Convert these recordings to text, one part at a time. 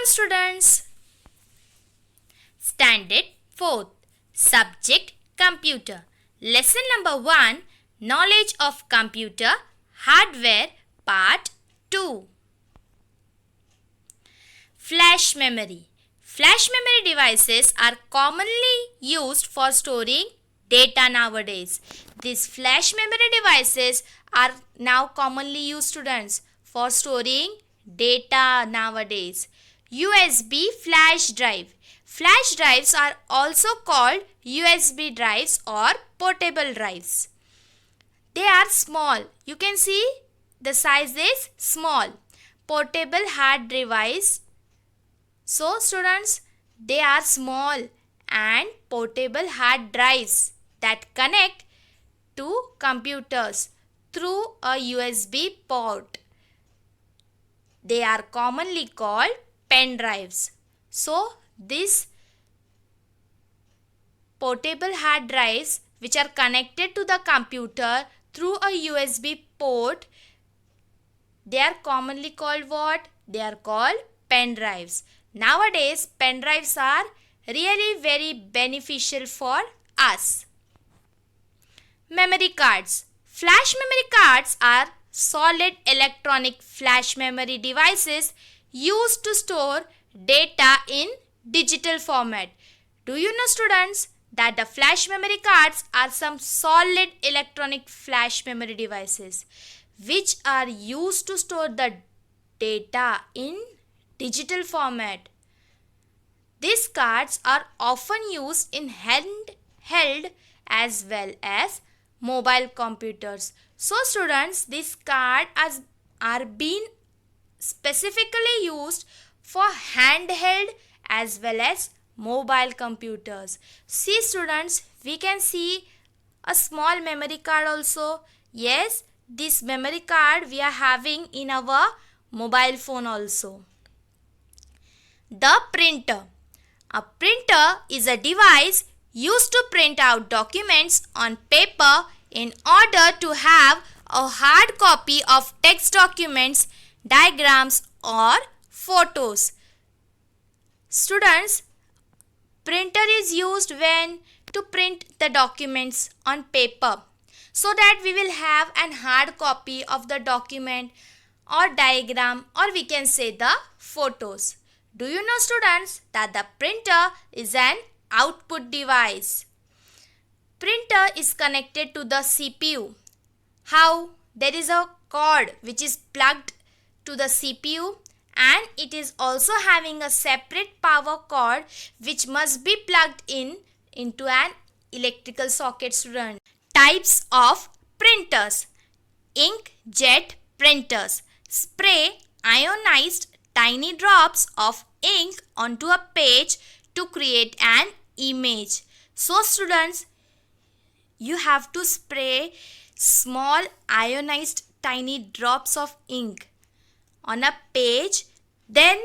students. Standard 4th. Subject Computer. Lesson number 1. Knowledge of Computer Hardware Part 2. Flash memory. Flash memory devices are commonly used for storing data nowadays. These flash memory devices are now commonly used, students, for storing data nowadays. USB flash drive. Flash drives are also called USB drives or portable drives. They are small. You can see the size is small. Portable hard device. So students, they are small and portable hard drives that connect to computers through a USB port. They are commonly called pen drives. So these portable hard drives which are connected to the computer through a USB port, they are commonly called what? They are called pen drives. Nowadays, pen drives are really very beneficial for us. Memory cards. Flash memory cards are solid electronic flash memory devices used to store data in digital format. Do you know, students, that the flash memory cards are some solid electronic flash memory devices which are used to store the data in digital format. These cards are often used in handheld as well as mobile computers. So students, these cards are being specifically used for handheld as well as mobile computers. See students, we can see a small memory card also. Yes, this memory card we are having in our mobile phone also. The printer. A printer is a device used to print out documents on paper in order to have a hard copy of text documents, diagrams or photos. Students, printer is used when to print the documents on paper so that we will have an hard copy of the document or diagram, or we can say the photos. Do you know, students, that the printer is an output device? Printer is connected to the CPU. How? There is a cord which is plugged to the CPU and it is also having a separate power cord which must be plugged into an electrical socket, student. Types of printers. Inkjet printers spray ionized tiny drops of ink onto a page to create an image. So students, you have to spray small ionized tiny drops of ink on a page, then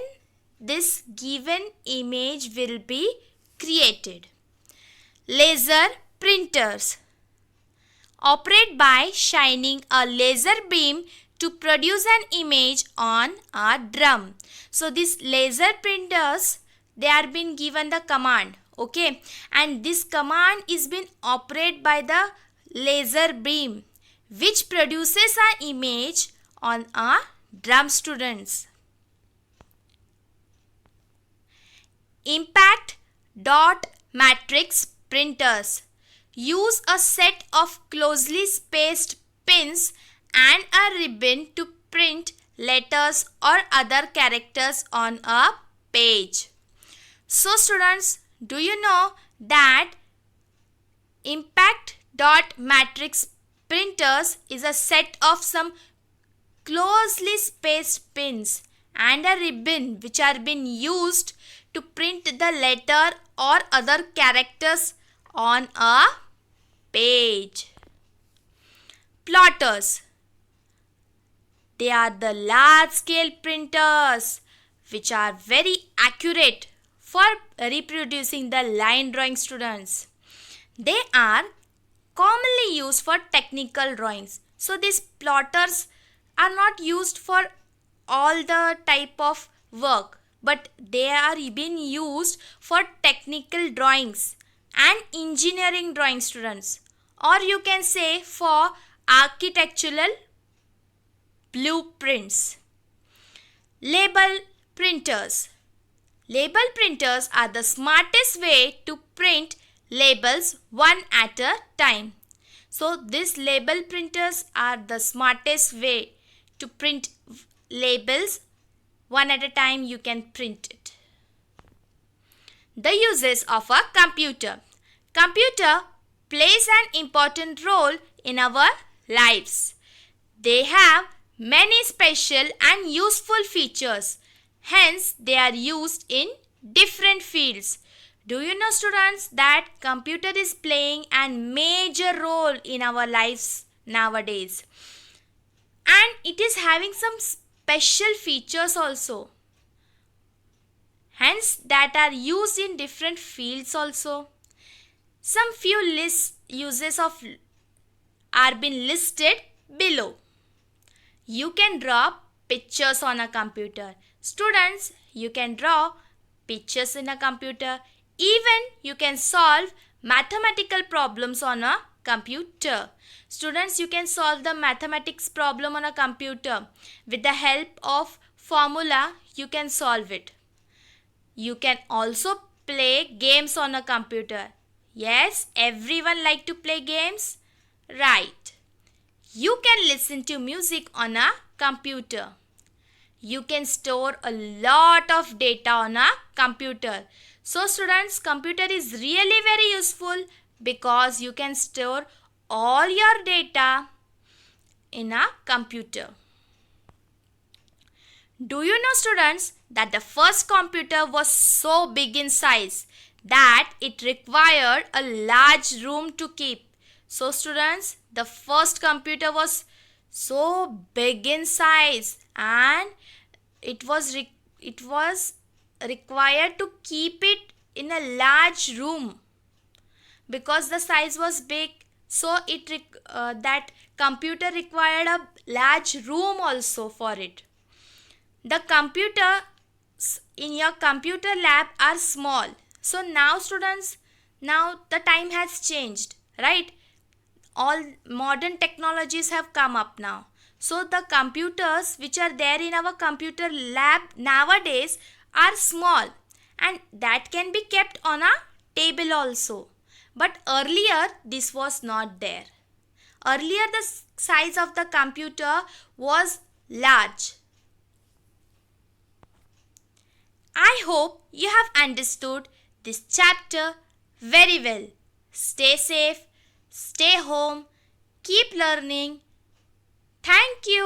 this given image will be created. Laser printers operate by shining a laser beam to produce an image on a drum. So these laser printers, they are being given the command, okay, and this command is being operated by the laser beam which produces an image on a drum, students. Impact dot matrix printers use a set of closely spaced pins and a ribbon to print letters or other characters on a page. So students, do you know that impact dot matrix printers is a set of some closely spaced pins and a ribbon which are being used to print the letter or other characters on a page. Plotters. They are the large scale printers which are very accurate for reproducing the line drawing, students. They are commonly used for technical drawings. So these plotters are not used for all the type of work. but they are being used for technical drawings and engineering drawing, students, or you can say for architectural blueprints. Label printers. Label printers are the smartest way to print labels one at a time. So these label printers are the smartest way to print labels one at a time. You can print it. The uses of a computer. Computer plays an important role in our lives. They have many special and useful features. Hence, they are used in different fields. Do you know, students, that computer is playing a major role in our lives nowadays? And it is having some special features also. Hence, that are used in different fields also. Some few uses of are been listed below. You can draw pictures on a computer. Students, you can draw pictures in a computer. Even you can solve mathematical problems on a computer. Students, you can solve the mathematics problem on a computer. With the help of formula, you can solve it. You can also play games on a computer. Yes, everyone like to play games? Right. You can listen to music on a computer. You can store a lot of data on a computer. So students, computer is really very useful because you can store all your data in a computer. Do you know, students, that the first computer was so big in size that it required a large room to keep? So students, the first computer was so big in size and it was required to keep it in a large room because the size was big. So that computer required a large room also for it. The computers in your computer lab are small. So now students, now the time has changed, right? All modern technologies have come up now. So the computers which are there in our computer lab nowadays are small and that can be kept on a table also. But earlier this was not there. Earlier the size of the computer was large. I hope you have understood this chapter very well. Stay safe, stay home, keep learning. Thank you.